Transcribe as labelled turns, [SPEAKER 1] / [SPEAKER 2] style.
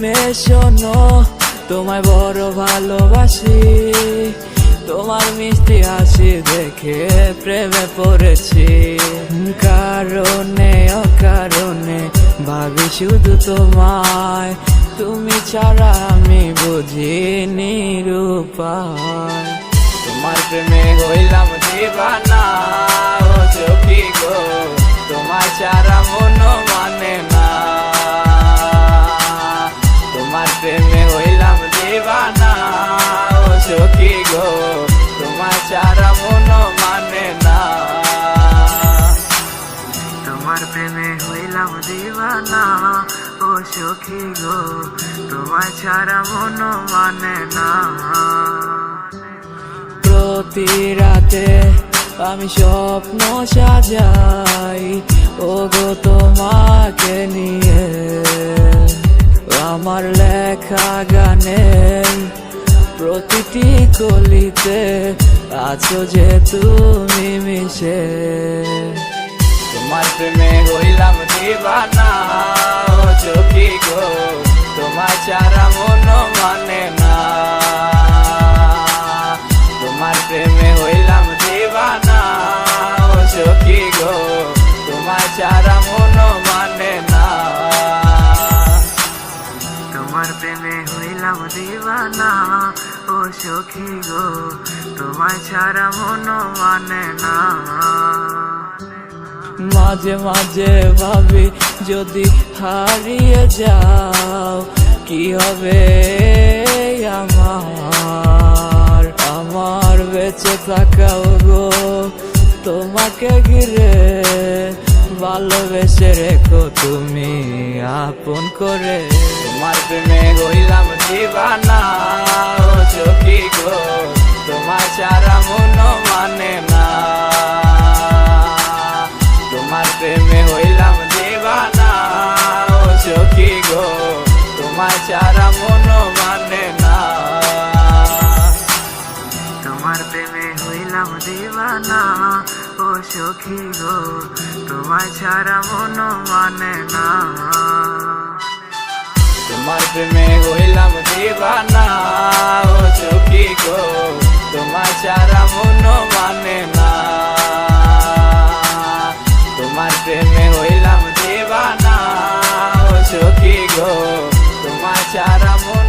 [SPEAKER 1] মেয়ে শোনো, তোমায় বড় ভালোবাসি। তোমার মিষ্টি হাসি দেখে প্রেমে পড়েছি। কারণে অকারণে ভাবি শুধু তোমায়, তুমি ছাড়া আমি বুঝিনি রূপায়। তোমার প্রেমে হইলাম দিবানা, ও সখী গো, তোমার ছাড়া মন মানে না। তোমার প্রেমে হইলাম দিবানা, ও সখী গো, তোমার ছাড়া মন মানে না।
[SPEAKER 2] তোমার প্রেমে হইলাম দিবানা, ও সখী গো, তোমার ছাড়া মন মানে না।
[SPEAKER 1] প্রতি রাতে আমি স্বপ্ন সাজাই, ও গো তোমাকে নিয়ে। আমার লেখা গানের প্রতিটি কলিতে আছো যে তুমি মিশে। তোমার প্রেমে হইলাম দিবানা, ও সখী গো, তোমার ছাড়া মন মানে না। তোমার প্রেমে হইলাম দিবানা, ও সখী গো, তোমার ছাড়া মন মানে না।
[SPEAKER 2] তোমার প্রেমে হইলাম দিবানা, ও সখী গো, তোমার ছাড়া মন মানে না।
[SPEAKER 1] মাঝে মাঝে ভাবি যদি হারিয়ে যাও, কি হবে আমার। আমার বেঁচে থাকাও গো তোমাকে ঘিরে, ভালোবেসে রেখো তুমি আপন করে। তোমার প্রেমে হইলাম দিবানা, ও সখী গো, তোমার ছাড়া মন মানে না। তোমার প্রেমে হইলাম দিবানা, ও সখী গো, তোমার ছাড়া মন মানে না।
[SPEAKER 2] তোমার প্রেমে হইলাম দিবানা, ও সখী গো, তোমার ছাড়া মন মানে না।
[SPEAKER 1] তোমার প্রেমে হইলাম দিবানা, ও সখী গো, তোমার ছাড়া মন মানে না। তোমার প্রেমে হইলাম দিবানা, ও সখী গো, তোমার ছাড়া মন